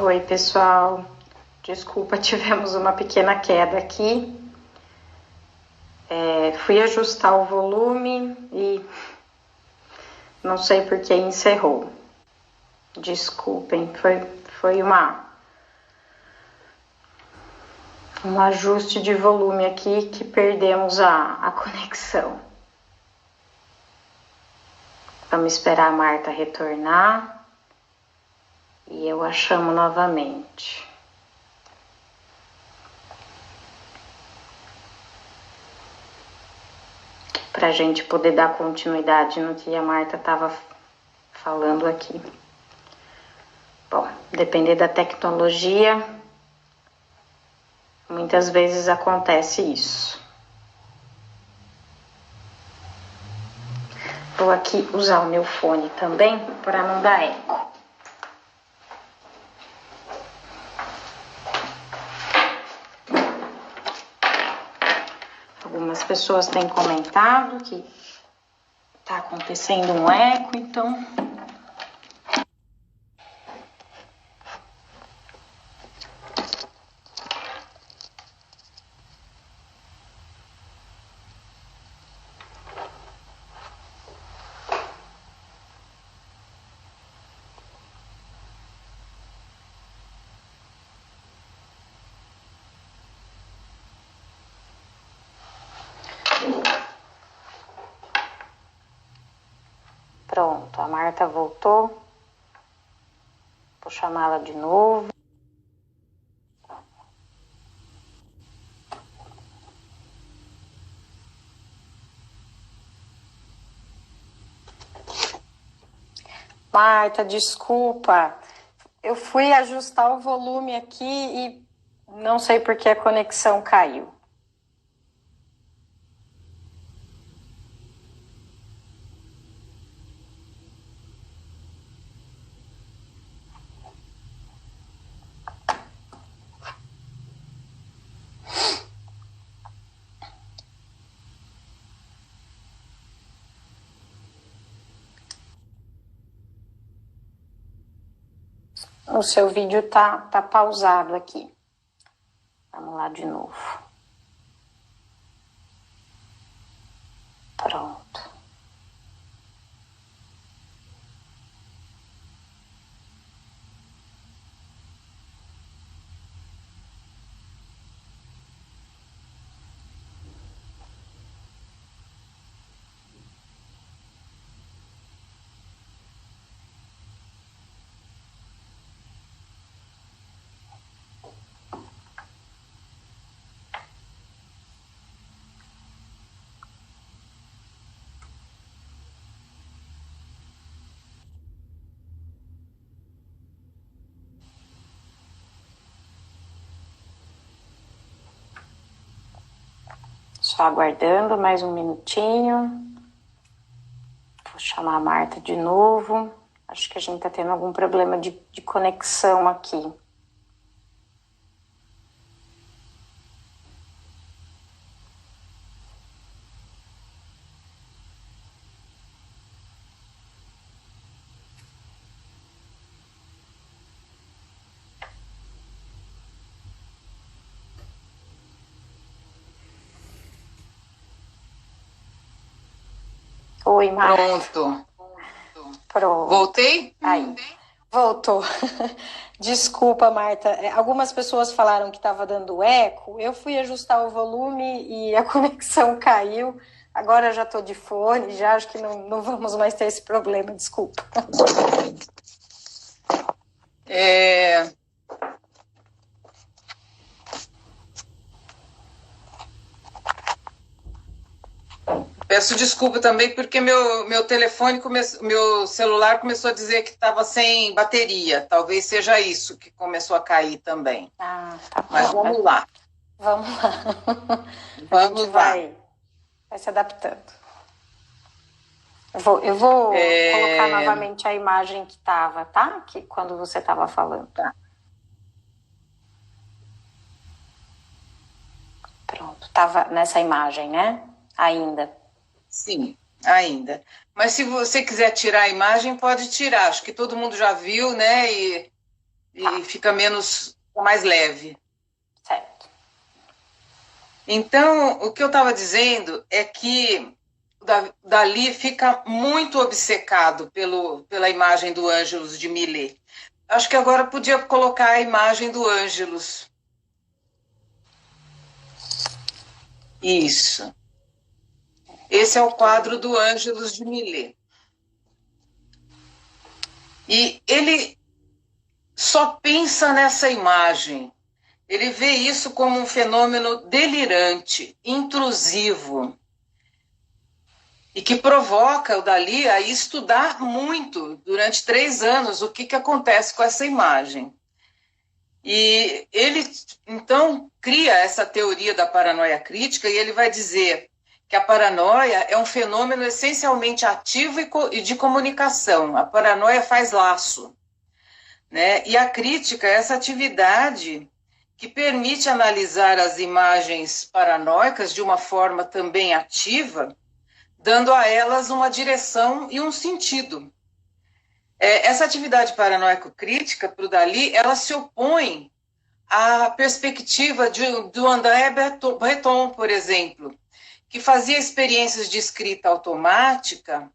Oi, pessoal. Desculpa, tivemos uma pequena queda aqui. Fui ajustar o volume e não sei por que encerrou. Desculpem, foi um ajuste de volume aqui que perdemos a conexão. Vamos esperar a Marta retornar e eu a chamo novamente. Para a gente poder dar continuidade no que a Marta estava falando aqui. Bom, depender da tecnologia, muitas vezes acontece isso. Vou aqui usar o meu fone também para não dar eco. Algumas pessoas têm comentado que está acontecendo um eco, então pronto, a Marta voltou. Vou chamá-la de novo. Marta, desculpa. Eu fui ajustar o volume aqui e não sei por que a conexão caiu. O seu vídeo tá pausado aqui. Vamos lá de novo. Pronto. Só aguardando mais um minutinho. Vou chamar a Marta de novo. Acho que a gente tá tendo algum problema de conexão aqui. Oi, Marta. Pronto. Voltei? Aí, voltou. Desculpa, Marta. Algumas pessoas falaram que estava dando eco. Eu fui ajustar o volume e a conexão caiu. Agora eu já estou de fone, já acho que não vamos mais ter esse problema, desculpa. Peço desculpa também porque meu telefone, meu celular começou a dizer que estava sem bateria. Talvez seja isso que começou a cair também. Ah, tá bom. Mas vamos lá. Vamos lá. Vamos lá. Vai se adaptando. Eu vou colocar novamente a imagem que estava, tá? Que quando você estava falando. Tá. Pronto, estava nessa imagem, né? Ainda. Sim, ainda. Mas se você quiser tirar a imagem, pode tirar. Acho que todo mundo já viu, né? E e fica mais leve. Certo. Então, o que eu estava dizendo é que Dalí fica muito obcecado pela imagem do Ângelus de Millet. Acho que agora podia colocar a imagem do Ângelus. Isso. Esse é o quadro do Ângelus de Millet. E ele só pensa nessa imagem. Ele vê isso como um fenômeno delirante, intrusivo, e que provoca o Dalí a estudar muito, durante 3 anos, o que acontece com essa imagem. E ele, então, cria essa teoria da paranoia crítica, e ele vai dizer que a paranoia é um fenômeno essencialmente ativo e de comunicação. A paranoia faz laço, né? E a crítica é essa atividade que permite analisar as imagens paranoicas de uma forma também ativa, dando a elas uma direção e um sentido. Essa atividade paranoico-crítica, para o Dalí, ela se opõe à perspectiva do André Breton, por exemplo, que fazia experiências de escrita automática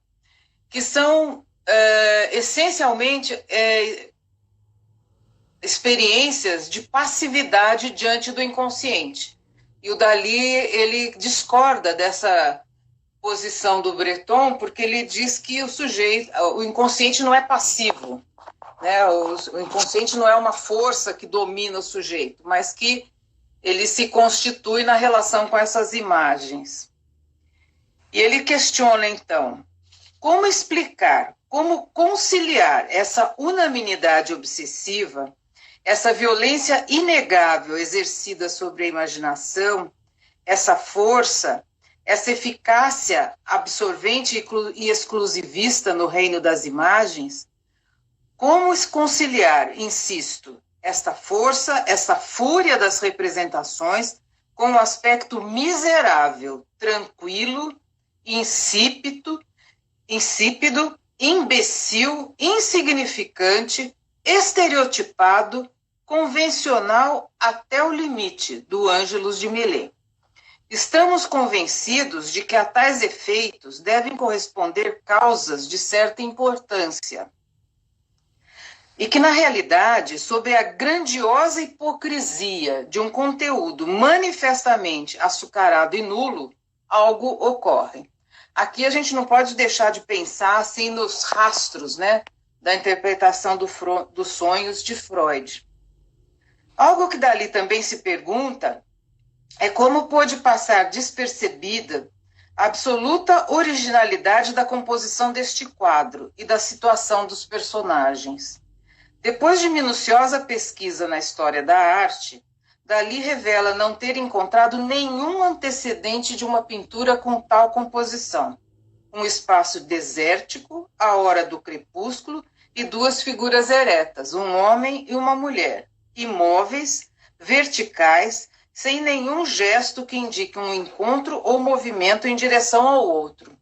que são essencialmente experiências de passividade diante do inconsciente. E o Dalí, ele discorda dessa posição do Breton, porque ele diz que o inconsciente não é passivo, né? O inconsciente não é uma força que domina o sujeito, mas que ele se constitui na relação com essas imagens. E ele questiona, então, como explicar, como conciliar essa unanimidade obsessiva, essa violência inegável exercida sobre a imaginação, essa força, essa eficácia absorvente e exclusivista no reino das imagens, como conciliar, insisto, esta força, essa fúria das representações com o aspecto miserável, tranquilo, insípido, imbecil, insignificante, estereotipado, convencional até o limite do Ângelus de Millet. Estamos convencidos de que a tais efeitos devem corresponder causas de certa importância e que, na realidade, sob a grandiosa hipocrisia de um conteúdo manifestamente açucarado e nulo, algo ocorre. Aqui a gente não pode deixar de pensar assim nos rastros, né, da interpretação dos sonhos de Freud. Algo que Dalí também se pergunta é como pôde passar despercebida a absoluta originalidade da composição deste quadro e da situação dos personagens. Depois de minuciosa pesquisa na história da arte, Dalí revela não ter encontrado nenhum antecedente de uma pintura com tal composição. Um espaço desértico, a hora do crepúsculo e 2 figuras eretas, um homem e uma mulher, imóveis, verticais, sem nenhum gesto que indique um encontro ou movimento em direção ao outro.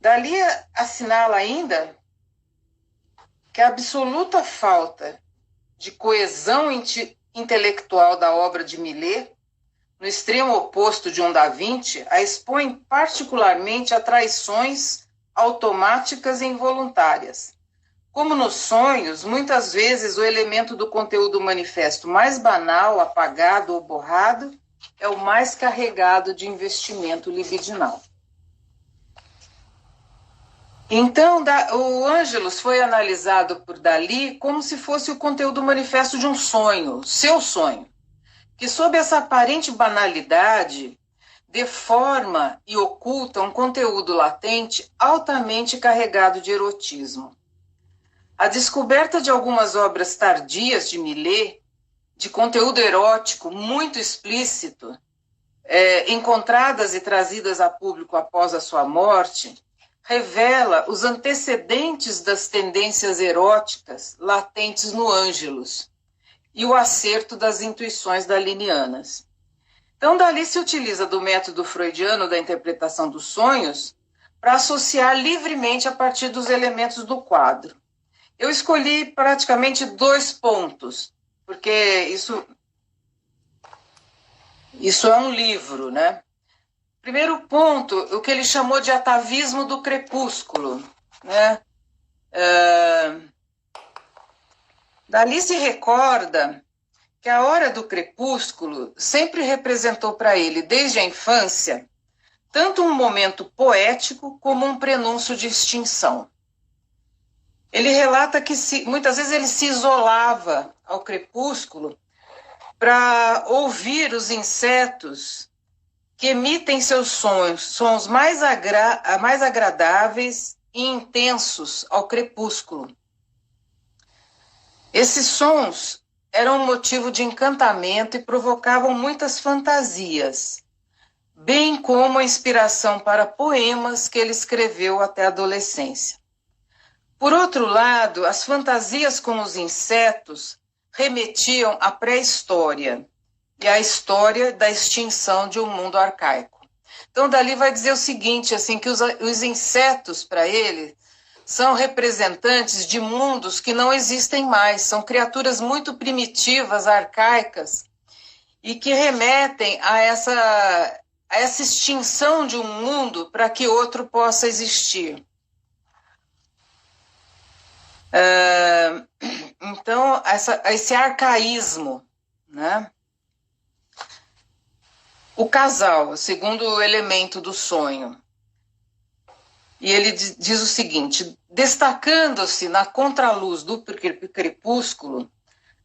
Dalí assinala ainda que a absoluta falta de coesão intelectual da obra de Millet, no extremo oposto de um Da Vinci, a expõe particularmente a traições automáticas e involuntárias. Como nos sonhos, muitas vezes o elemento do conteúdo manifesto mais banal, apagado ou borrado é o mais carregado de investimento libidinal. Então, o Ângelus foi analisado por Dalí como se fosse o conteúdo manifesto de um sonho, seu sonho, que sob essa aparente banalidade deforma e oculta um conteúdo latente altamente carregado de erotismo. A descoberta de algumas obras tardias de Millet, de conteúdo erótico muito explícito, encontradas e trazidas a público após a sua morte, revela os antecedentes das tendências eróticas latentes no Ângelus e o acerto das intuições dalinianas. Então, Dalí se utiliza do método freudiano da interpretação dos sonhos para associar livremente a partir dos elementos do quadro. Eu escolhi praticamente 2 pontos, porque isso é um livro, né? Primeiro ponto, o que ele chamou de atavismo do crepúsculo, né? Dali se recorda que a hora do crepúsculo sempre representou para ele, desde a infância, tanto um momento poético como um prenúncio de extinção. Ele relata que muitas vezes ele se isolava ao crepúsculo para ouvir os insetos que emitem seus sons mais agradáveis e intensos ao crepúsculo. Esses sons eram um motivo de encantamento e provocavam muitas fantasias, bem como a inspiração para poemas que ele escreveu até a adolescência. Por outro lado, as fantasias com os insetos remetiam à pré-história e à história da extinção de um mundo arcaico. Então, dali vai dizer o seguinte, assim, que os insetos, para ele, são representantes de mundos que não existem mais, são criaturas muito primitivas, arcaicas, e que remetem a essa extinção de um mundo para que outro possa existir. Então, esse arcaísmo, né? O casal, o segundo elemento do sonho. E ele diz o seguinte: destacando-se na contraluz do crepúsculo,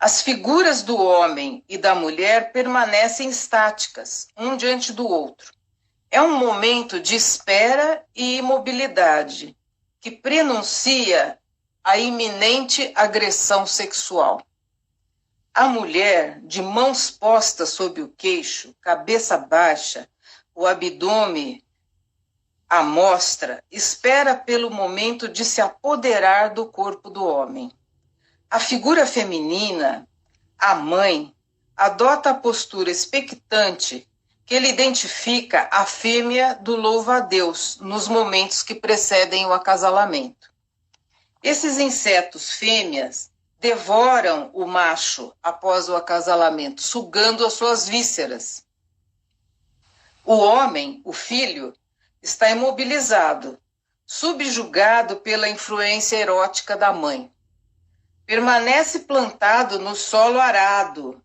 as figuras do homem e da mulher permanecem estáticas, um diante do outro. É um momento de espera e imobilidade, que prenuncia a iminente agressão sexual. A mulher, de mãos postas sob o queixo, cabeça baixa, o abdômen à mostra, espera pelo momento de se apoderar do corpo do homem. A figura feminina, a mãe, adota a postura expectante que ele identifica a fêmea do louva-a-Deus nos momentos que precedem o acasalamento. Esses insetos fêmeas devoram o macho após o acasalamento, sugando as suas vísceras. O homem, o filho, está imobilizado, subjugado pela influência erótica da mãe. Permanece plantado no solo arado,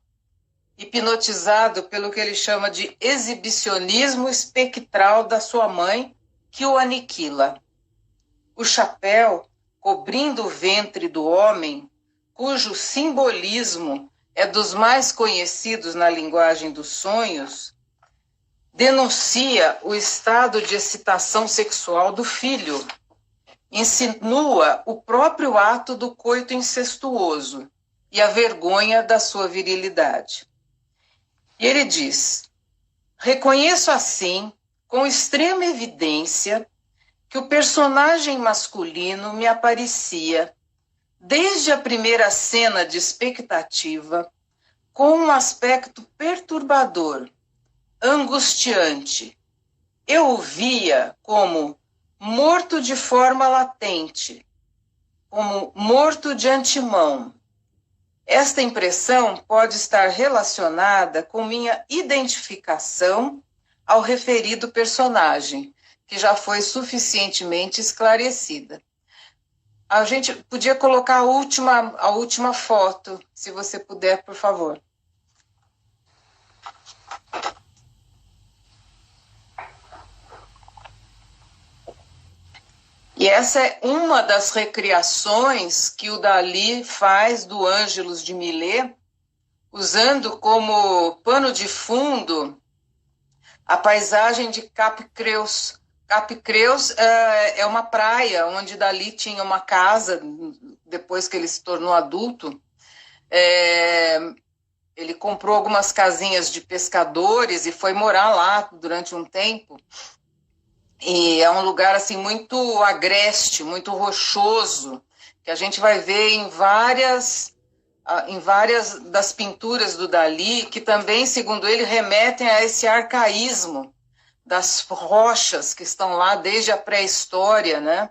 hipnotizado pelo que ele chama de exibicionismo espectral da sua mãe, que o aniquila. O chapéu, cobrindo o ventre do homem, cujo simbolismo é dos mais conhecidos na linguagem dos sonhos, denuncia o estado de excitação sexual do filho, insinua o próprio ato do coito incestuoso e a vergonha da sua virilidade. E ele diz: reconheço assim, com extrema evidência, que o personagem masculino me aparecia, desde a primeira cena de expectativa, com um aspecto perturbador, angustiante. Eu o via como morto de forma latente, como morto de antemão. Esta impressão pode estar relacionada com minha identificação ao referido personagem, que já foi suficientemente esclarecida. A gente podia colocar a última foto, se você puder, por favor. E essa é uma das recriações que o Dalí faz do Ângelus de Millet, usando como pano de fundo a paisagem de Cap Creus. Cap Creus é uma praia onde Dalí tinha uma casa, depois que ele se tornou adulto. Ele comprou algumas casinhas de pescadores e foi morar lá durante um tempo. E é um lugar assim muito agreste, muito rochoso, que a gente vai ver em várias das pinturas do Dalí, que também, segundo ele, remetem a esse arcaísmo das rochas que estão lá desde a pré-história, né?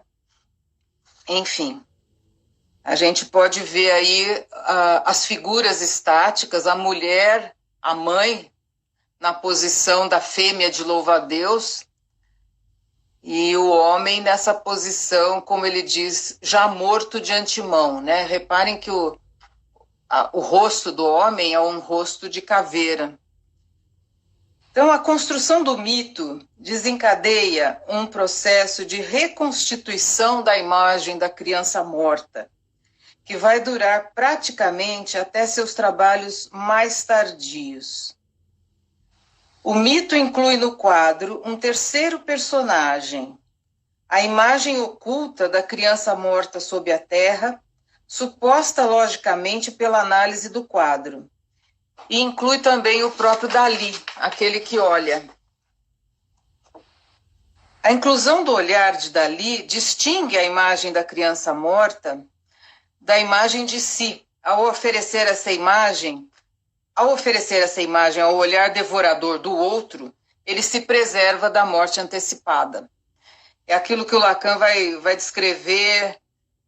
Enfim. A gente pode ver aí as figuras estáticas, a mulher, a mãe, na posição da fêmea de louva-a-Deus, e o homem nessa posição, como ele diz, já morto de antemão, né? Reparem que o rosto do homem é um rosto de caveira. Então, a construção do mito desencadeia um processo de reconstituição da imagem da criança morta, que vai durar praticamente até seus trabalhos mais tardios. O mito inclui no quadro um terceiro personagem, a imagem oculta da criança morta sob a terra, suposta logicamente pela análise do quadro. E inclui também o próprio Dalí, aquele que olha. A inclusão do olhar de Dalí distingue a imagem da criança morta da imagem de si. Ao oferecer essa imagem ao olhar devorador do outro, ele se preserva da morte antecipada. É aquilo que o Lacan vai descrever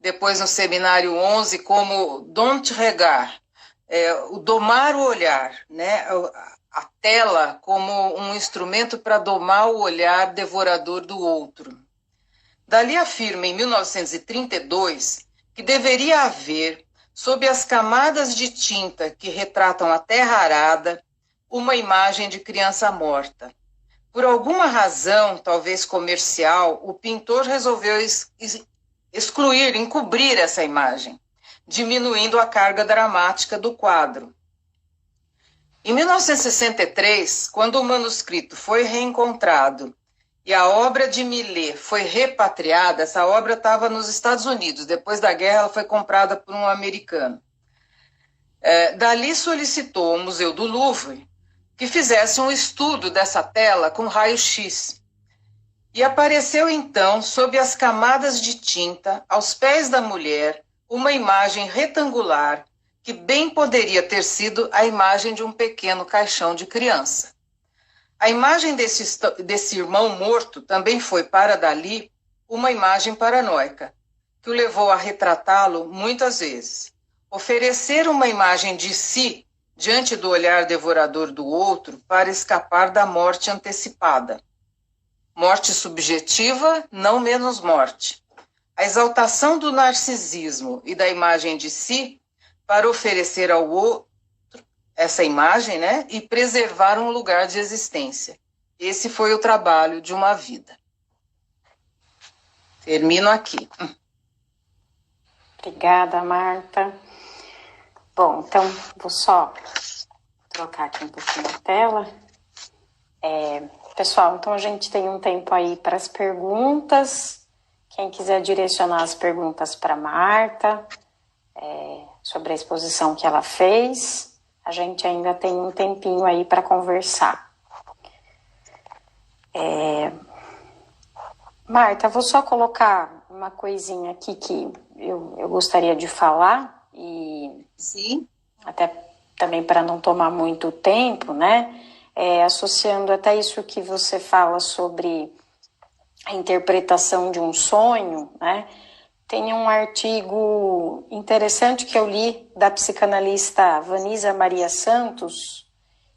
depois no seminário 11 como don't regard, o domar o olhar, né? A tela como um instrumento para domar o olhar devorador do outro. Dalí afirma em 1932 que deveria haver, sob as camadas de tinta que retratam a terra arada, uma imagem de criança morta. Por alguma razão, talvez comercial, o pintor resolveu encobrir essa imagem, diminuindo a carga dramática do quadro. Em 1963, quando o manuscrito foi reencontrado e a obra de Millet foi repatriada, essa obra estava nos Estados Unidos, depois da guerra ela foi comprada por um americano. Dalí solicitou ao Museu do Louvre que fizesse um estudo dessa tela com raio-x. E apareceu então, sob as camadas de tinta, aos pés da mulher, uma imagem retangular que bem poderia ter sido a imagem de um pequeno caixão de criança. A imagem desse irmão morto também foi para Dalí uma imagem paranoica, que o levou a retratá-lo muitas vezes. Oferecer uma imagem de si diante do olhar devorador do outro para escapar da morte antecipada. Morte subjetiva, não menos morte. A exaltação do narcisismo e da imagem de si para oferecer ao outro essa imagem, né, e preservar um lugar de existência. Esse foi o trabalho de uma vida. Termino aqui. Obrigada, Marta. Bom, então vou só trocar aqui um pouquinho a tela. Pessoal, então a gente tem um tempo aí para as perguntas. Quem quiser direcionar as perguntas para Marta, sobre a exposição que ela fez, a gente ainda tem um tempinho aí para conversar. Marta, vou só colocar uma coisinha aqui que eu gostaria de falar, e sim, até também para não tomar muito tempo, né? Associando até isso que você fala sobre a interpretação de um sonho, né? Tem um artigo interessante que eu li da psicanalista Vanisa Maria Santos,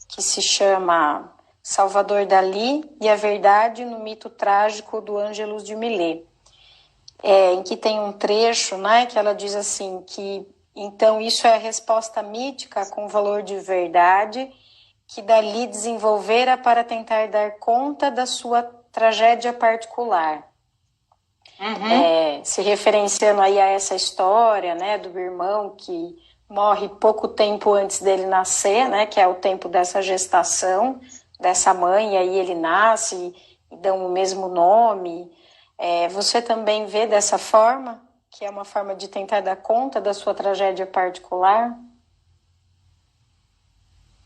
que se chama Salvador Dalí e a Verdade no Mito Trágico do Ângelus de Millet, em que tem um trecho, né, que ela diz assim, que então isso é a resposta mítica com valor de verdade que Dalí desenvolvera para tentar dar conta da sua tragédia particular. Se referenciando aí a essa história, né, do irmão que morre pouco tempo antes dele nascer, né, que é o tempo dessa gestação dessa mãe, e aí ele nasce e dão o mesmo nome. Você também vê dessa forma, que é uma forma de tentar dar conta da sua tragédia particular?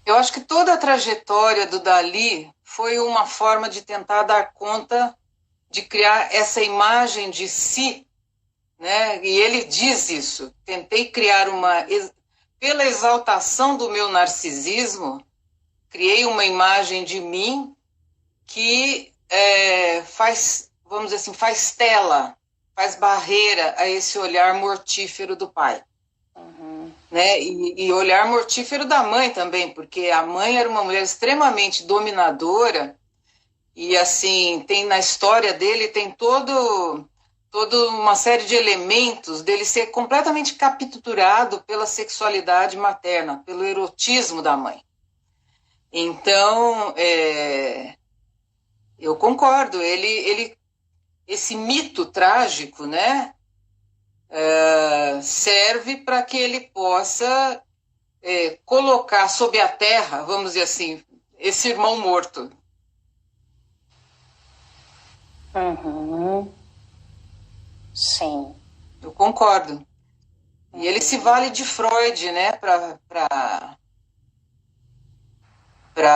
Eu acho que toda a trajetória do Dalí foi uma forma de tentar dar conta de criar essa imagem de si, né? E ele diz isso, tentei criar pela exaltação do meu narcisismo, criei uma imagem de mim que faz, vamos dizer assim, faz tela faz barreira a esse olhar mortífero do pai. Né? E olhar mortífero da mãe também, porque a mãe era uma mulher extremamente dominadora e, assim, tem na história dele, tem toda uma série de elementos dele ser completamente capturado pela sexualidade materna, pelo erotismo da mãe. Então, eu concordo, esse mito trágico, né, serve para que ele possa colocar sob a terra, vamos dizer assim, esse irmão morto. Uhum. Sim. Eu concordo. E ele se vale de Freud, né, para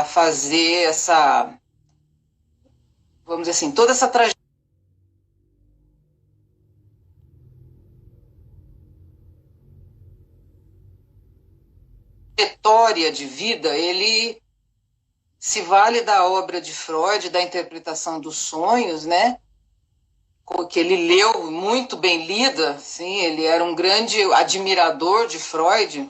fazer essa, vamos dizer assim, toda essa trajetória de vida, ele se vale da obra de Freud, da interpretação dos sonhos, né, que ele leu muito bem lida, sim, ele era um grande admirador de Freud,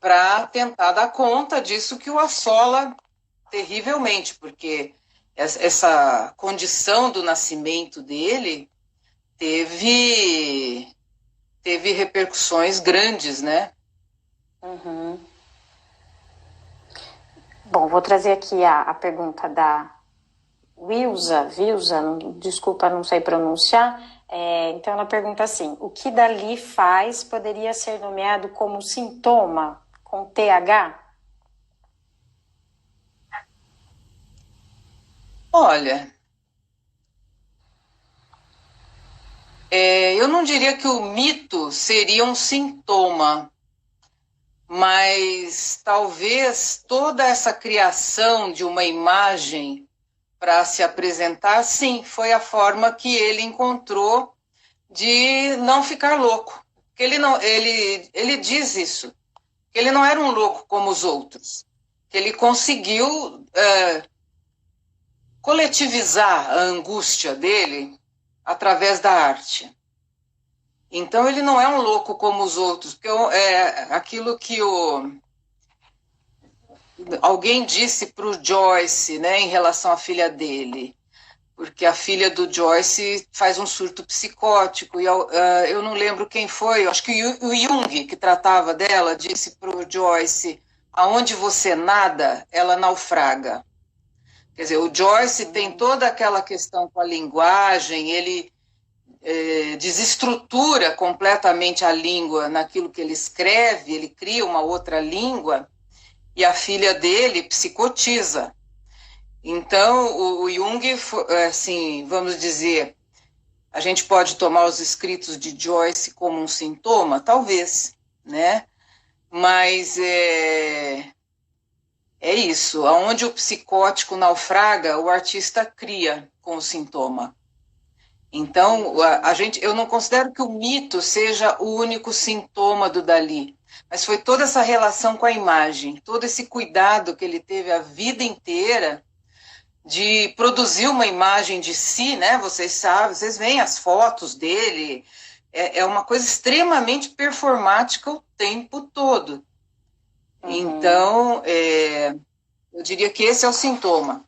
para tentar dar conta disso que o assola terrivelmente, porque essa condição do nascimento dele teve repercussões grandes, né? Uhum. Bom, vou trazer aqui a pergunta da Wilza, desculpa, não sei pronunciar. Então ela pergunta assim: o que Dali faz poderia ser nomeado como sintoma com TH? Olha, eu não diria que o mito seria um sintoma, mas talvez toda essa criação de uma imagem para se apresentar, sim, foi a forma que ele encontrou de não ficar louco. Porque ele diz isso, que ele não era um louco como os outros, que ele conseguiu coletivizar a angústia dele através da arte. Então ele não é um louco como os outros, porque é aquilo que alguém disse para o Joyce, né, em relação à filha dele, porque a filha do Joyce faz um surto psicótico, e eu não lembro quem foi, acho que o Jung, que tratava dela, disse para o Joyce: aonde você nada, ela naufraga. Quer dizer, o Joyce tem toda aquela questão com a linguagem, ele desestrutura completamente a língua naquilo que ele escreve, ele cria uma outra língua, e a filha dele psicotiza. Então, o Jung, assim, vamos dizer, a gente pode tomar os escritos de Joyce como um sintoma? Talvez, né? Mas é isso, aonde o psicótico naufraga, o artista cria com o sintoma. Então, eu não considero que o mito seja o único sintoma do Dali, mas foi toda essa relação com a imagem, todo esse cuidado que ele teve a vida inteira de produzir uma imagem de si, né? Vocês sabem, vocês veem as fotos dele, é uma coisa extremamente performática o tempo todo. Então, eu diria que esse é o sintoma.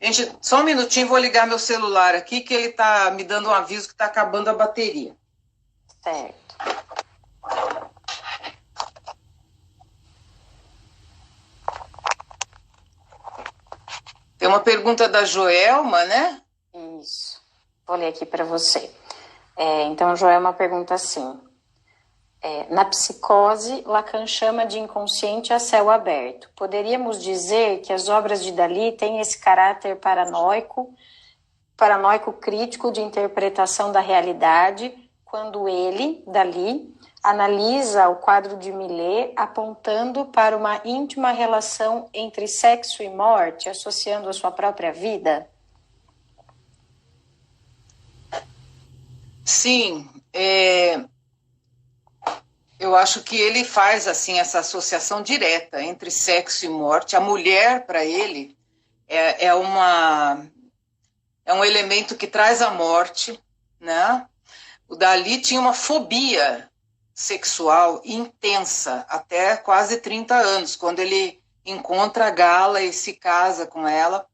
Gente, só um minutinho, vou ligar meu celular aqui, que ele está me dando um aviso que está acabando a bateria. Certo. Tem uma pergunta da Joelma, né? Isso. Vou ler aqui para você. Então, Joelma pergunta assim: na psicose, Lacan chama de inconsciente a céu aberto. Poderíamos dizer que as obras de Dali têm esse caráter paranoico crítico de interpretação da realidade, quando ele, Dali, analisa o quadro de Millet apontando para uma íntima relação entre sexo e morte, associando a sua própria vida? Sim, eu acho que ele faz assim essa associação direta entre sexo e morte. A mulher, para ele, é é um elemento que traz a morte, né? O Dalí tinha uma fobia sexual intensa, até quase 30 anos, quando ele encontra a Gala e se casa com ela.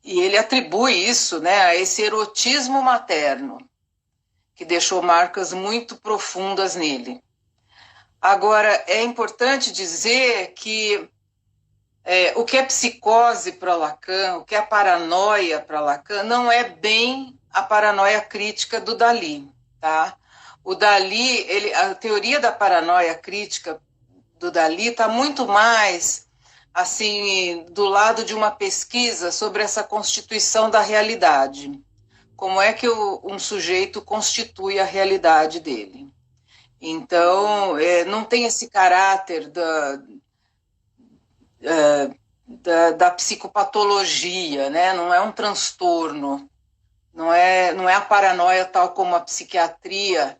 E ele atribui isso, né, a esse erotismo materno, que deixou marcas muito profundas nele. Agora, é importante dizer que o que é psicose para Lacan, o que é paranoia para Lacan, não é bem a paranoia crítica do Dalí, tá? O Dalí, a teoria da paranoia crítica do Dalí está muito mais assim do lado de uma pesquisa sobre essa constituição da realidade. Como é que um sujeito constitui a realidade dele? Então, não tem esse caráter da psicopatologia, né? Não é um transtorno, não é a paranoia tal como a psiquiatria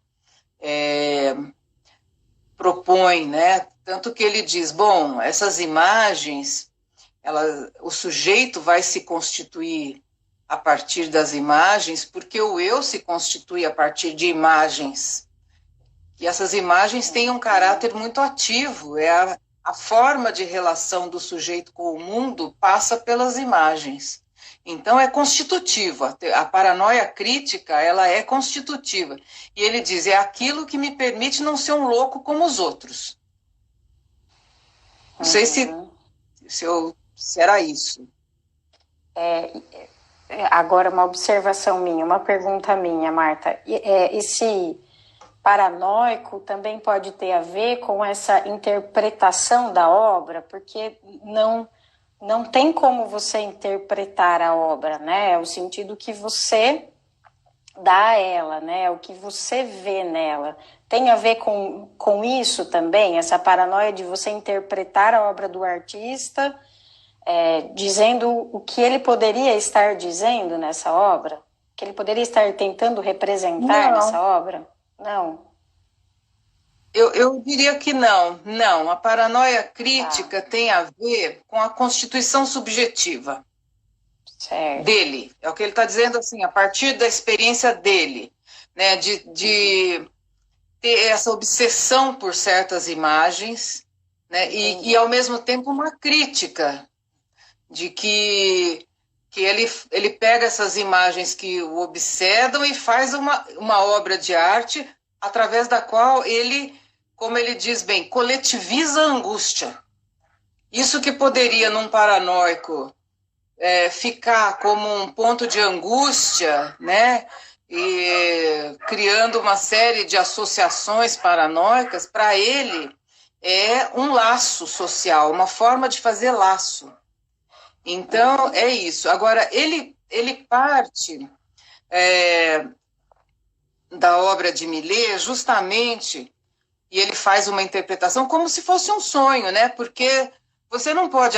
propõe, né? Tanto que ele diz, bom, essas imagens, o sujeito vai se constituir a partir das imagens, porque o eu se constitui a partir de imagens. E essas imagens têm um caráter muito ativo, a forma de relação do sujeito com o mundo passa pelas imagens. Então é constitutiva, a paranoia crítica, ela é constitutiva. E ele diz, é aquilo que me permite não ser um louco como os outros. Não sei se era isso. Agora, uma observação minha, uma pergunta minha, Marta. Esse paranoico também pode ter a ver com essa interpretação da obra, porque não tem como você interpretar a obra, né? É o sentido que você dá a ela, né? O que você vê nela. Tem a ver com isso também, essa paranoia de você interpretar a obra do artista, dizendo o que ele poderia estar dizendo nessa obra? Que ele poderia estar tentando representar nessa obra? Não. Eu diria que não. Não, a paranoia crítica tem a ver com a constituição subjetiva dele. É o que ele está dizendo, assim, a partir da experiência dele, né, de ter essa obsessão por certas imagens, né, e ao mesmo tempo uma crítica de que ele pega essas imagens que o obsedam e faz uma obra de arte através da qual ele, como ele diz bem, coletiviza a angústia. Isso que poderia, num paranoico, ficar como um ponto de angústia, né? E criando uma série de associações paranoicas, para ele é um laço social, uma forma de fazer laço. Então, é isso. Agora, ele parte da obra de Millet justamente, e ele faz uma interpretação como se fosse um sonho, né? Porque você não pode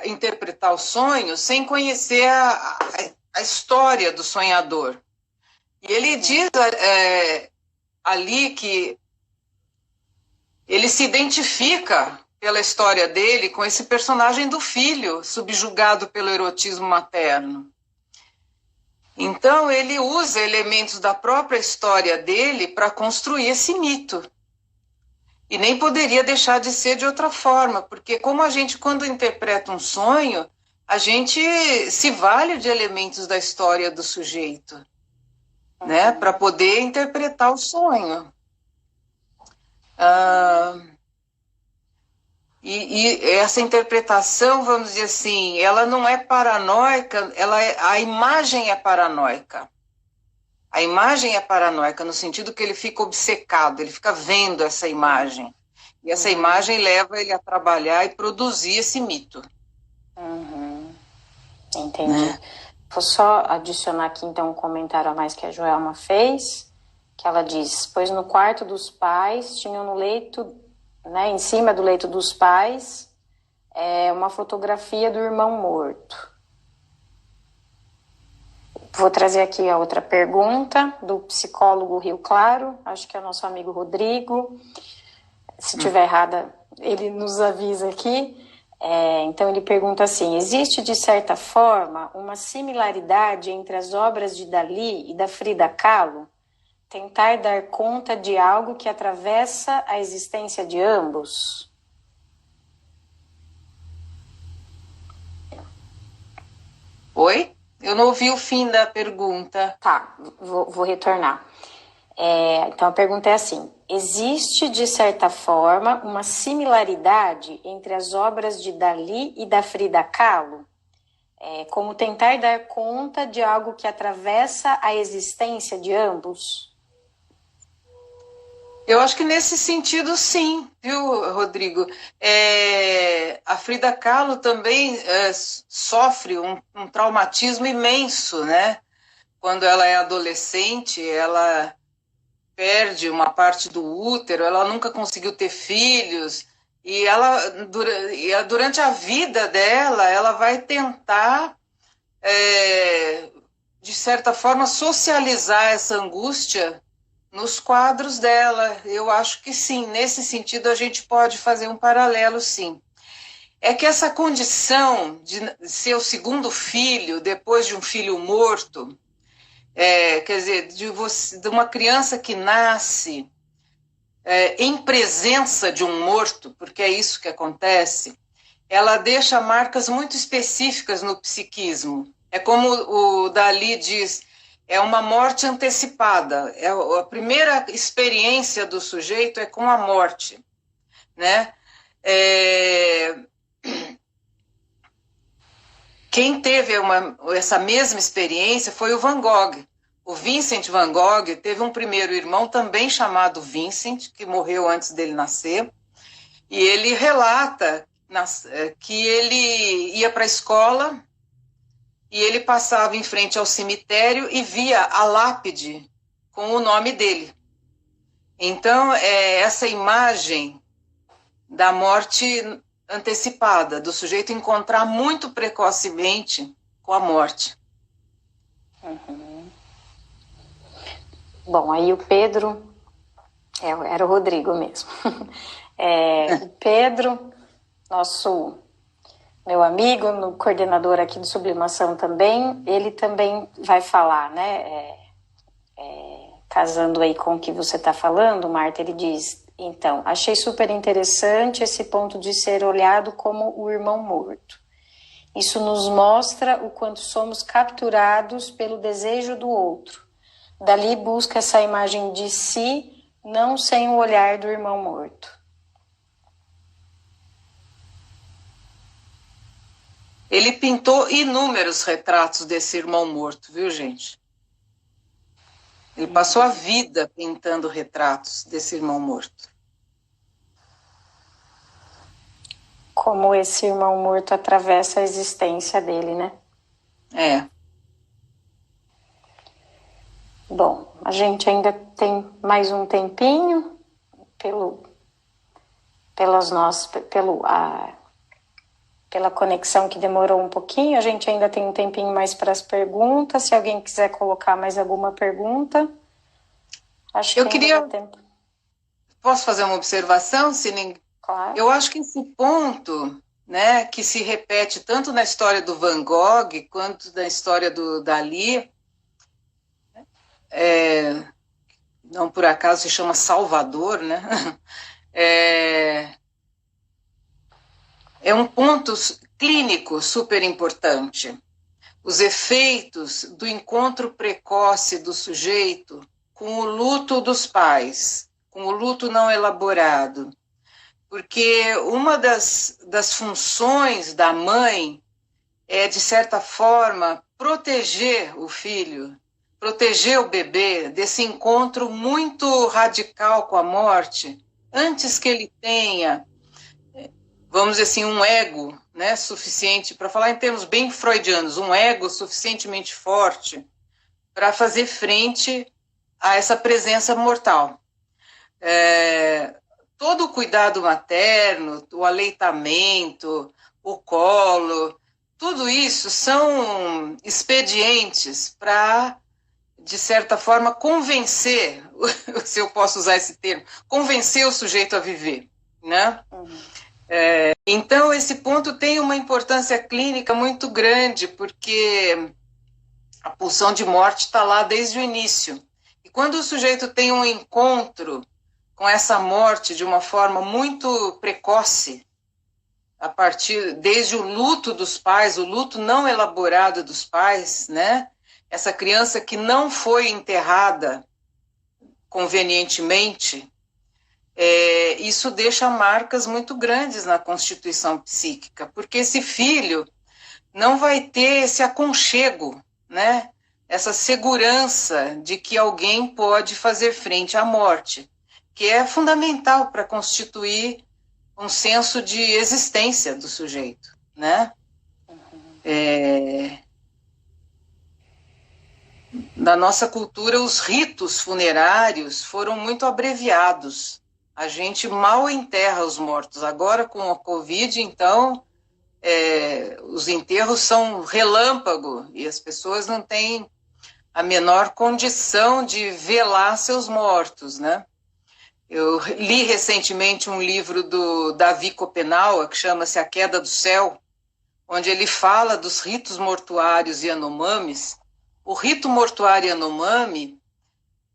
interpretar o sonho sem conhecer a história do sonhador. E ele diz ali que ele se identifica pela história dele com esse personagem do filho, subjugado pelo erotismo materno. Então, ele usa elementos da própria história dele para construir esse mito. E nem poderia deixar de ser de outra forma, porque como a gente, quando interpreta um sonho, a gente se vale de elementos da história do sujeito, né, para poder interpretar o sonho. E essa interpretação, vamos dizer assim, ela não é paranoica, a imagem é paranoica. A imagem é paranoica no sentido que ele fica obcecado, ele fica vendo essa imagem. E essa imagem leva ele a trabalhar e produzir esse mito. Entendi. Né? Vou só adicionar aqui, então, um comentário a mais que a Joelma fez, que ela diz, pois no quarto dos pais, tinham no leito, né, em cima do leito dos pais, uma fotografia do irmão morto. Vou trazer aqui a outra pergunta do psicólogo Rio Claro, acho que é o nosso amigo Rodrigo. Se tiver errada, ele nos avisa aqui. Então ele pergunta assim: existe de certa forma uma similaridade entre as obras de Dalí e da Frida Kahlo? Tentar dar conta de algo que atravessa a existência de ambos? Oi? Eu não ouvi o fim da pergunta. Tá, vou retornar. Então a pergunta é assim: existe de certa forma uma similaridade entre as obras de Dalí e da Frida Kahlo? Como tentar dar conta de algo que atravessa a existência de ambos? Eu acho que nesse sentido, sim, viu, Rodrigo? A Frida Kahlo também sofre um traumatismo imenso, né? Quando ela é adolescente, ela perde uma parte do útero, ela nunca conseguiu ter filhos, e durante a vida dela, ela vai tentar, de certa forma, socializar essa angústia nos quadros dela. Eu acho que sim, nesse sentido a gente pode fazer um paralelo, sim. É que essa condição de ser o segundo filho, depois de um filho morto, quer dizer, de uma criança que nasce em presença de um morto, porque é isso que acontece, ela deixa marcas muito específicas no psiquismo. É como o Dalí diz, é uma morte antecipada. A primeira experiência do sujeito é com a morte, né? Quem teve essa mesma experiência foi o Van Gogh. O Vincent Van Gogh teve um primeiro irmão também chamado Vincent, que morreu antes dele nascer, e ele relata que ele ia para a escola e ele passava em frente ao cemitério e via a lápide com o nome dele. Então, essa imagem da morte antecipada, do sujeito encontrar muito precocemente com a morte. Uhum. Bom, aí o Pedro, era o Rodrigo mesmo. O Pedro, meu amigo, no coordenador aqui de sublimação também, ele também vai falar, né? Casando aí com o que você está falando, Marta, ele diz: então, achei super interessante esse ponto de ser olhado como o irmão morto. Isso nos mostra o quanto somos capturados pelo desejo do outro. Dali busca essa imagem de si, não sem o olhar do irmão morto. Ele pintou inúmeros retratos desse irmão morto, viu, gente? Ele passou a vida pintando retratos desse irmão morto. Como esse irmão morto atravessa a existência dele, né? Bom, a gente ainda tem mais um tempinho pela conexão que demorou um pouquinho. A gente ainda tem um tempinho mais para as perguntas. Se alguém quiser colocar mais alguma pergunta, acho que ainda dá tempo. Posso fazer uma observação? Claro. Eu acho que esse ponto, né, que se repete tanto na história do Van Gogh quanto na história do Dalí, não por acaso se chama Salvador, né? É um ponto clínico super importante. Os efeitos do encontro precoce do sujeito com o luto dos pais, com o luto não elaborado. Porque uma das funções da mãe é, de certa forma, proteger o filho, proteger o bebê desse encontro muito radical com a morte, antes que ele tenha, vamos dizer assim, um ego, né, suficiente, para falar em termos bem freudianos, um ego suficientemente forte para fazer frente a essa presença mortal. Todo o cuidado materno, o aleitamento, o colo, tudo isso são expedientes para, de certa forma, convencer, se eu posso usar esse termo, convencer o sujeito a viver, né? Uhum. Então, esse ponto tem uma importância clínica muito grande, porque a pulsão de morte está lá desde o início. E quando o sujeito tem um encontro com essa morte de uma forma muito precoce, desde o luto dos pais, o luto não elaborado dos pais, né? Essa criança que não foi enterrada convenientemente, isso deixa marcas muito grandes na constituição psíquica, porque esse filho não vai ter esse aconchego, né? Essa segurança de que alguém pode fazer frente à morte, que é fundamental para constituir um senso de existência do sujeito, né? Na nossa cultura, os ritos funerários foram muito abreviados. A gente mal enterra os mortos. Agora, com a Covid, então, os enterros são relâmpago e as pessoas não têm a menor condição de velar seus mortos, né? Eu li recentemente um livro do Davi Copenaua, que chama-se A Queda do Céu, onde ele fala dos ritos mortuários Yanomamis. O rito mortuário Yanomami,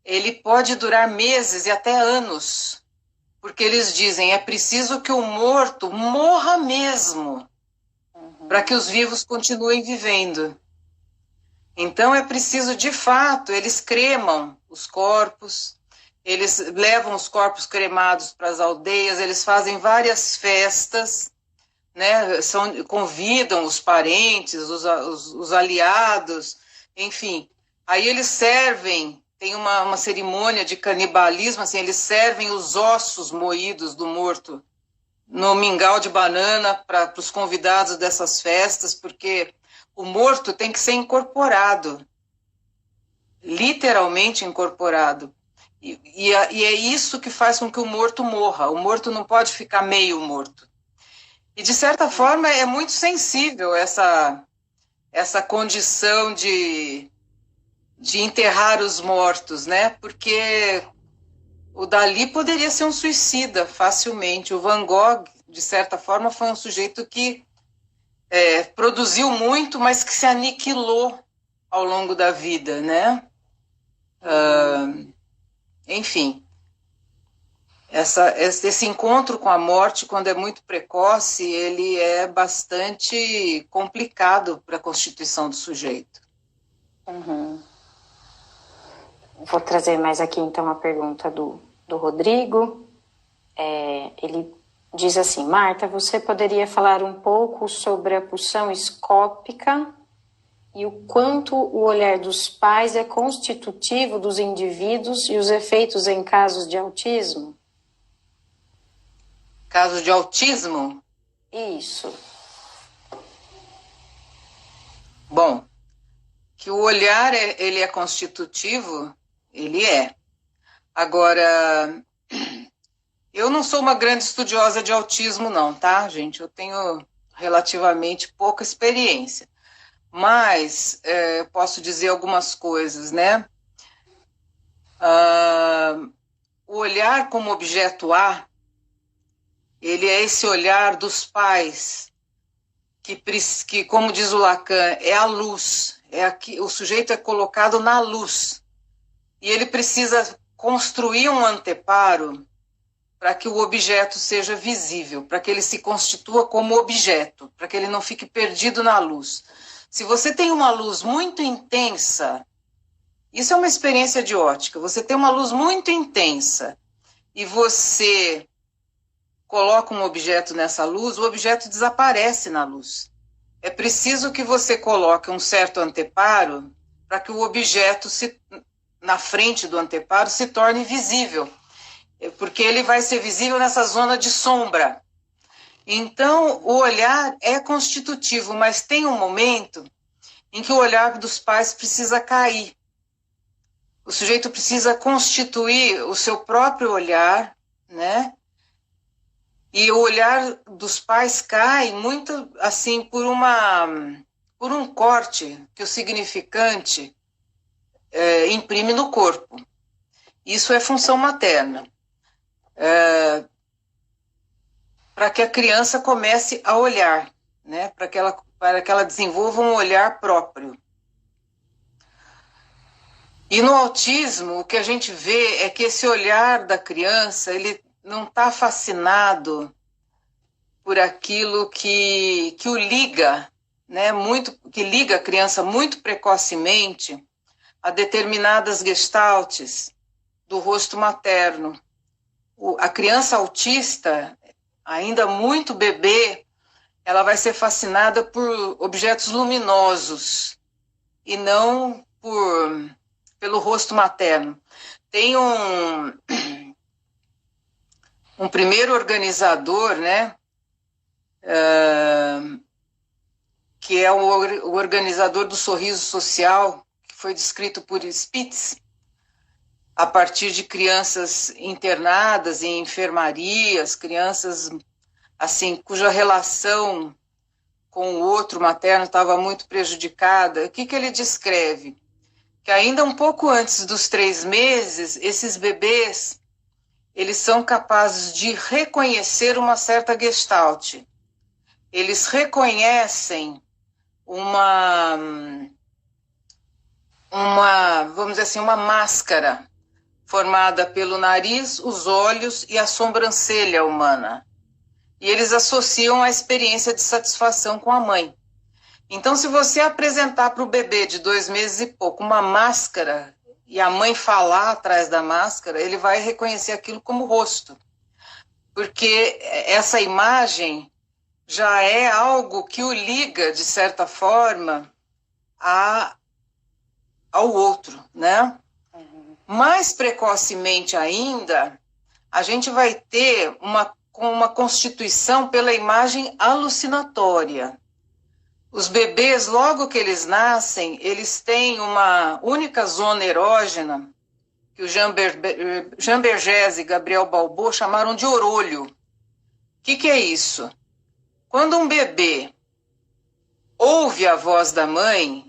ele pode durar meses e até anos, porque eles dizem, é preciso que o morto morra mesmo, para que os vivos continuem vivendo. Então é preciso, de fato, eles cremam os corpos, eles levam os corpos cremados para as aldeias, eles fazem várias festas, né? Convidam os parentes, os aliados, enfim. Aí eles servem, tem uma cerimônia de canibalismo, assim, eles servem os ossos moídos do morto no mingau de banana para os convidados dessas festas, porque o morto tem que ser incorporado, literalmente incorporado. E é isso que faz com que o morto morra. O morto não pode ficar meio morto. E, de certa forma, é muito sensível essa condição de enterrar os mortos, né? Porque o Dalí poderia ser um suicida facilmente. O Van Gogh, de certa forma, foi um sujeito que produziu muito, mas que se aniquilou ao longo da vida, né? Enfim, esse encontro com a morte, quando é muito precoce, ele é bastante complicado para a constituição do sujeito. Uhum. Vou trazer mais aqui, então, a pergunta do Rodrigo. Ele diz assim, Marta, você poderia falar um pouco sobre a pulsão escópica e o quanto o olhar dos pais é constitutivo dos indivíduos e os efeitos em casos de autismo? Casos de autismo? Isso. Bom, que o olhar ele é constitutivo, ele é. Agora, eu não sou uma grande estudiosa de autismo não, tá, gente? Eu tenho relativamente pouca experiência. Mas posso dizer algumas coisas, né? O olhar como objeto A, ele é esse olhar dos pais, que como diz o Lacan, é a luz, o sujeito é colocado na luz, e ele precisa construir um anteparo para que o objeto seja visível, para que ele se constitua como objeto, para que ele não fique perdido na luz. Se você tem uma luz muito intensa, isso é uma experiência de ótica, você tem uma luz muito intensa e você coloca um objeto nessa luz, o objeto desaparece na luz. É preciso que você coloque um certo anteparo para que o objeto, na frente do anteparo, se torne visível, porque ele vai ser visível nessa zona de sombra. Então, o olhar é constitutivo, mas tem um momento em que o olhar dos pais precisa cair. O sujeito precisa constituir o seu próprio olhar, né? E o olhar dos pais cai muito assim por um corte que o significante imprime no corpo. Isso é função materna. para que a criança comece a olhar, né? Para que ela desenvolva um olhar próprio. E no autismo, o que a gente vê é que esse olhar da criança, ele não está fascinado por aquilo que o liga, né, que liga a criança muito precocemente a determinadas gestaltes do rosto materno. A criança autista, ainda muito bebê, ela vai ser fascinada por objetos luminosos e não pelo rosto materno. Tem um primeiro organizador, né, que é o organizador do sorriso social, que foi descrito por Spitz, a partir de crianças internadas em enfermarias, crianças assim cuja relação com o outro materno estava muito prejudicada. O que ele descreve? Que ainda um pouco antes dos 3 meses, esses bebês, eles são capazes de reconhecer uma certa gestalt. Eles reconhecem vamos dizer assim, uma máscara formada pelo nariz, os olhos e a sobrancelha humana. E eles associam a experiência de satisfação com a mãe. Então, se você apresentar para o bebê de 2 meses e pouco uma máscara e a mãe falar atrás da máscara, ele vai reconhecer aquilo como rosto. Porque essa imagem já é algo que o liga, de certa forma, ao outro, né? Mais precocemente ainda, a gente vai ter uma constituição pela imagem alucinatória. Os bebês, logo que eles nascem, eles têm uma única zona erógena, que o Jean Bergès e Gabriel Balbo chamaram de orolho. O que é isso? Quando um bebê ouve a voz da mãe,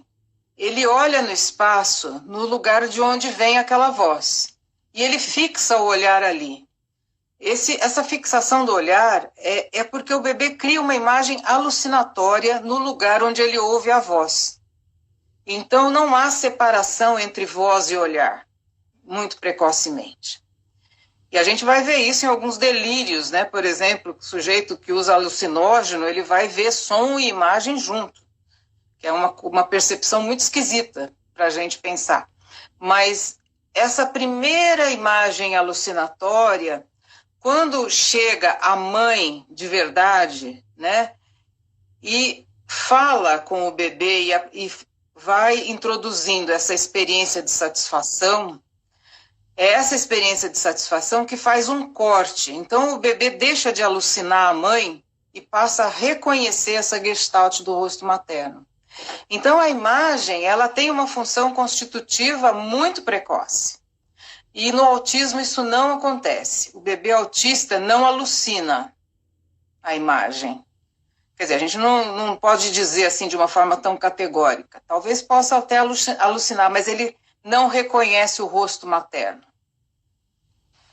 ele olha no espaço, no lugar de onde vem aquela voz, e ele fixa o olhar ali. Essa fixação do olhar é porque o bebê cria uma imagem alucinatória no lugar onde ele ouve a voz. Então não há separação entre voz e olhar, muito precocemente. E a gente vai ver isso em alguns delírios, né? Por exemplo, o sujeito que usa alucinógeno, ele vai ver som e imagem junto, que é uma percepção muito esquisita para a gente pensar. Mas essa primeira imagem alucinatória, quando chega a mãe de verdade, né, e fala com o bebê e vai introduzindo essa experiência de satisfação, é essa experiência de satisfação que faz um corte. Então o bebê deixa de alucinar a mãe e passa a reconhecer essa gestalt do rosto materno. Então a imagem, ela tem uma função constitutiva muito precoce. E no autismo isso não acontece. O bebê autista não alucina a imagem. Quer dizer, a gente não pode dizer assim de uma forma tão categórica. Talvez possa até alucinar, mas ele não reconhece o rosto materno.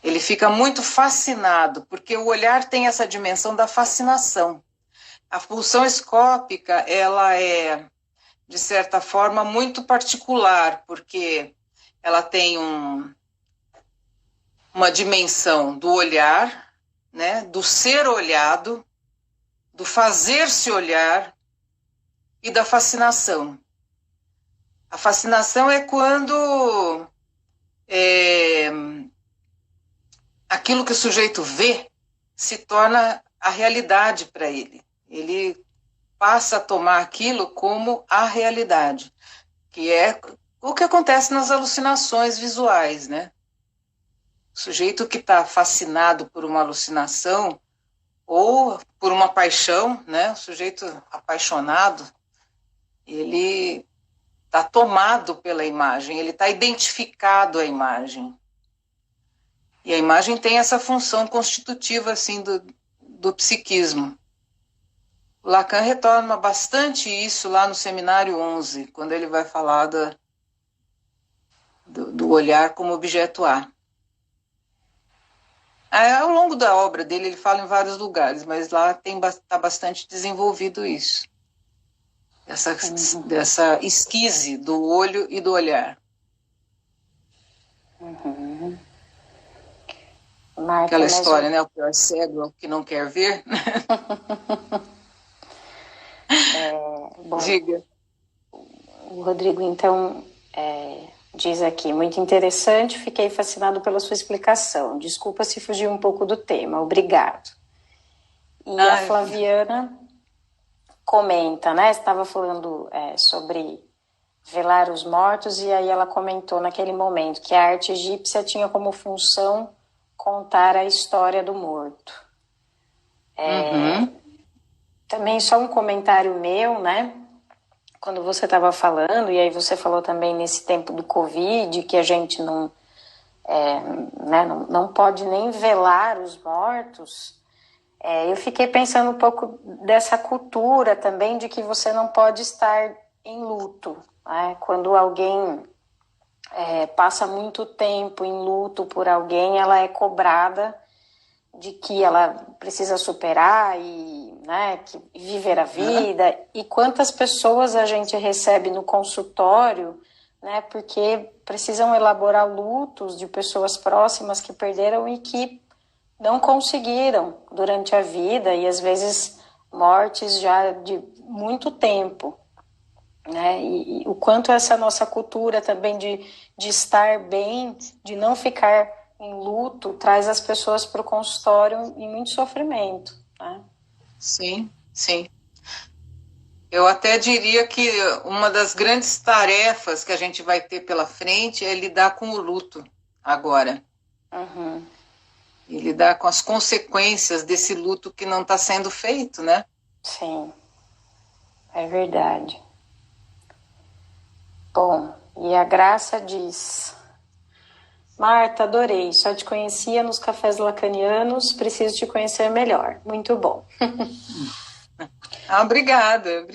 Ele fica muito fascinado, porque o olhar tem essa dimensão da fascinação. A pulsão escópica, ela é, de certa forma, muito particular, porque ela tem uma dimensão do olhar, né, do ser olhado, do fazer-se olhar e da fascinação. A fascinação é quando aquilo que o sujeito vê se torna a realidade para ele. Ele passa a tomar aquilo como a realidade, que é o que acontece nas alucinações visuais, né? O sujeito que está fascinado por uma alucinação ou por uma paixão, né? O sujeito apaixonado, ele está tomado pela imagem, ele está identificado à imagem. E a imagem tem essa função constitutiva assim, do psiquismo. O Lacan retorna bastante isso lá no Seminário 11, quando ele vai falar do olhar como objeto A. Ao longo da obra dele, ele fala em vários lugares, mas lá está bastante desenvolvido isso. Dessa esquise do olho e do olhar. Uhum. Marta, aquela história, né? O pior cego é o que não quer ver. Bom, Diga. o Rodrigo, então, diz aqui, muito interessante, fiquei fascinado pela sua explicação. Desculpa se fugir um pouco do tema, obrigado. E a Flaviana comenta, né? Estava falando sobre velar os mortos, e aí ela comentou naquele momento que a arte egípcia tinha como função contar a história do morto. Também só um comentário meu, né? Quando você estava falando, e aí você falou também nesse tempo do Covid, que a gente não pode nem velar os mortos, eu fiquei pensando um pouco dessa cultura também, de que você não pode estar em luto, né? Quando alguém passa muito tempo em luto por alguém, ela é cobrada de que ela precisa superar e, né, que viver a vida. E quantas pessoas a gente recebe no consultório, né, porque precisam elaborar lutos de pessoas próximas que perderam e que não conseguiram durante a vida, e às vezes mortes já de muito tempo, né? E o quanto essa nossa cultura também de estar bem, de não ficar em luto, traz as pessoas para o consultório em muito sofrimento, né? Sim, sim. Eu até diria que uma das grandes tarefas que a gente vai ter pela frente é lidar com o luto agora. E lidar com as consequências desse luto que não está sendo feito, né? Sim, é verdade. Bom, e a Graça diz: Marta, adorei, só te conhecia nos cafés lacanianos, preciso te conhecer melhor. Muito bom. Obrigada.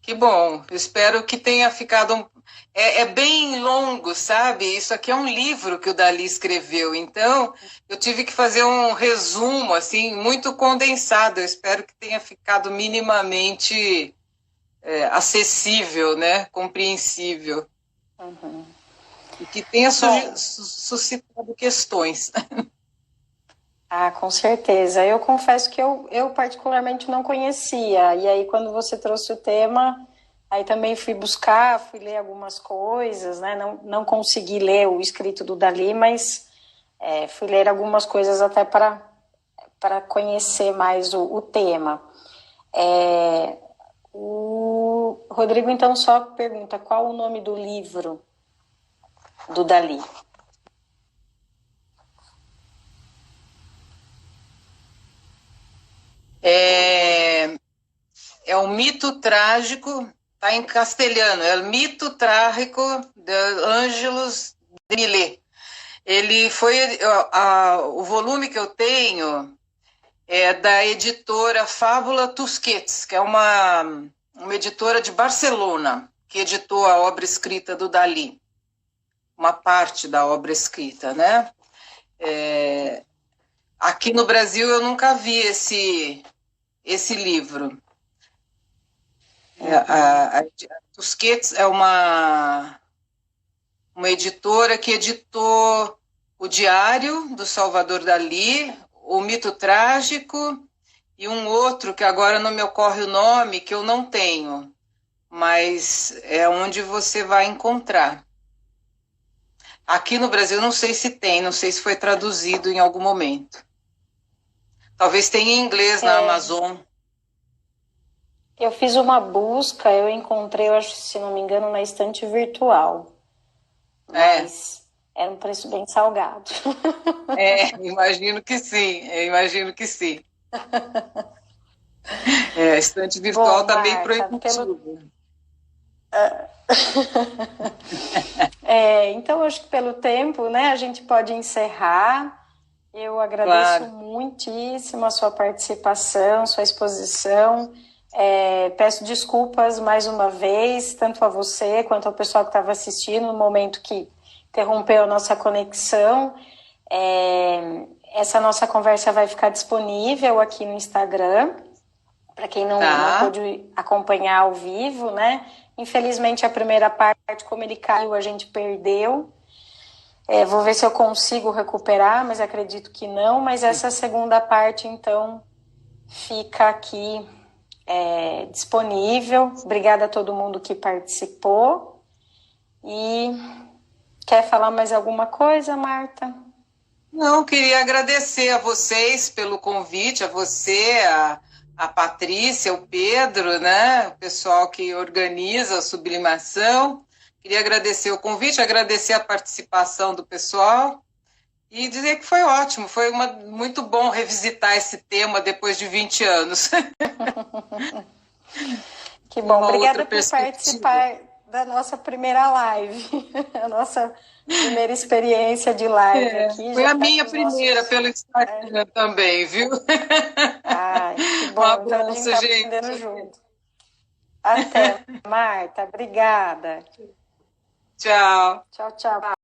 Que bom, espero que tenha ficado... É bem longo, sabe? Isso aqui é um livro que o Dalí escreveu, então eu tive que fazer um resumo, assim, muito condensado. Eu espero que tenha ficado minimamente acessível, né? Compreensível. E que tenha suscitado questões. Ah, com certeza. Eu confesso que eu particularmente não conhecia. E aí, quando você trouxe o tema, aí também fui buscar, fui ler algumas coisas, né? Não consegui ler o escrito do Dalí, mas fui ler algumas coisas até para conhecer mais o tema. O Rodrigo, então, só pergunta qual o nome do livro do Dalí. É um mito trágico, está em castelhano, é o mito trágico de Ângelos de Millet. Ele foi, o volume que eu tenho é da editora Fábula Tusquets, que é uma editora de Barcelona, que editou a obra escrita do Dalí, uma parte da obra escrita, né? Aqui no Brasil eu nunca vi esse livro. A Tusquets é uma editora que editou o Diário do Salvador Dalí, o Mito Trágico e um outro que agora não me ocorre o nome, que eu não tenho, mas é onde você vai encontrar. Aqui no Brasil não sei se tem, não sei se foi traduzido em algum momento. Talvez tenha em inglês na Amazon. Eu fiz uma busca, eu encontrei, eu acho, se não me engano, na estante virtual. Mas era um preço bem salgado. Imagino que sim. A estante virtual está bem proibitiva. Então, acho que pelo tempo, né, a gente pode encerrar. Eu agradeço muitíssimo a sua participação, sua exposição. Peço desculpas mais uma vez, tanto a você quanto ao pessoal que estava assistindo, no momento que interrompeu a nossa conexão. Essa nossa conversa vai ficar disponível aqui no Instagram, para quem não pôde acompanhar ao vivo, né? Infelizmente, a primeira parte, como ele caiu, a gente perdeu. Vou ver se eu consigo recuperar, mas acredito que não. Mas essa segunda parte, então, fica aqui disponível. Obrigada a todo mundo que participou. E quer falar mais alguma coisa, Marta? Não, queria agradecer a vocês pelo convite, a você, a Patrícia, o Pedro, né? O pessoal que organiza a sublimação. Queria agradecer o convite, agradecer a participação do pessoal e dizer que foi ótimo, foi muito bom revisitar esse tema depois de 20 anos. Que bom, obrigada por participar da nossa primeira live, a nossa primeira experiência de live aqui. Foi a minha primeira pelo Instagram também, viu? Ai, que bom, Um abraço, então a gente tá aprendendo junto. Até, Marta, obrigada. Tchau. Tchau, tchau.